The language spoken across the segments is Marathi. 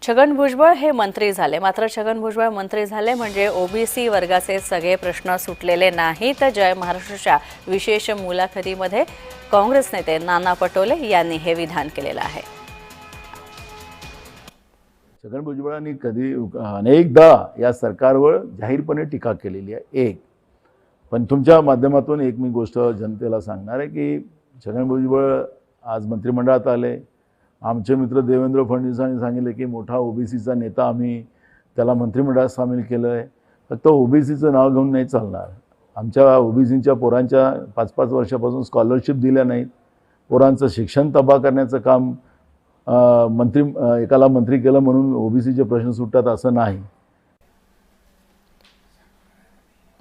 छगन भुजबळ हे मंत्री झाले, मात्र छगन भुजबळ मंत्री झाले म्हणजे ओबीसी वर्गाचे सगळे प्रश्न सुटलेले नाहीत। जय महाराष्ट्राच्या विशेष मुलाखतीमध्ये काँग्रेस नेते नाना पटोले यांनी हे विधान केलेलं आहे। छगन भुजबळांनी कधी अनेकदा या सरकारवर जाहीरपणे टीका केलेली आहे। पण तुमच्या माध्यमातून एक मी गोष्ट जनतेला सांगणार आहे की छगन भुजबळ आज मंत्रिमंडळात आले। आमचे मित्र देवेंद्र फडणवीसांनी सांगितले की मोठा ओबीसीचा नेता आम्ही त्याला मंत्रिमंडळात सामील केलं आहे। फक्त ओबीसीचं नाव घेऊन नाही चालणार। आमच्या ओबीसीच्या पोरांच्या 5-5 वर्षापासून स्कॉलरशिप दिल्या नाहीत। पोरांचं शिक्षण तबाह करण्याचं काम एकाला मंत्री केलं म्हणून ओबीसीचे प्रश्न सुटतात असं नाही।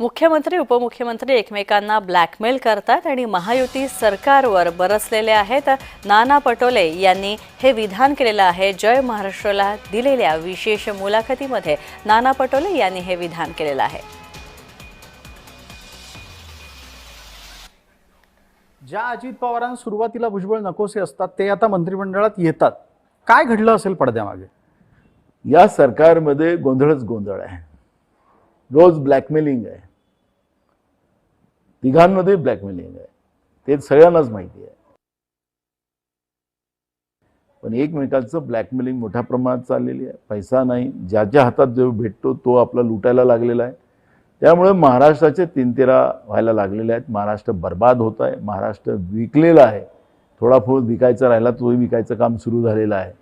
मुख्यमंत्री उपमुख्यमंत्री एकमेकांना ब्लॅकमेल करतात आणि महायुती सरकारवर बरसलेले आहेत। नाना पटोले यांनी हे विधान केलेलं आहे। जय महाराष्ट्राला दिलेल्या विशेष मुलाखतीमध्ये नाना पटोले यांनी हे विधान केलेलं आहे। ज्या अजित पवारांना सुरुवातीला भुजबळ नकोसे असतात ते आता मंत्रिमंडळात येतात, काय घडलं असेल पडद्यामागे? या सरकारमध्ये गोंधळच गोंधळ आहे। रोज ब्लॅकमेलिंग आहे, तिघांमध्ये ब्लॅकमेलिंग आहे, ते सगळ्यांनाच माहिती आहे। पण एकमेकांचं ब्लॅकमेलिंग मोठ्या प्रमाणात चाललेली आहे। पैसा नाही, ज्याच्या हातात जो भेटतो तो आपला लुटायला लागलेला आहे। त्यामुळे महाराष्ट्राचे 3-13 व्हायला लागलेले आहेत। महाराष्ट्र बर्बाद होत आहे, महाराष्ट्र विकलेला आहे। थोडा विकायचा राहिला तोही विकायचं काम सुरू झालेलं आहे।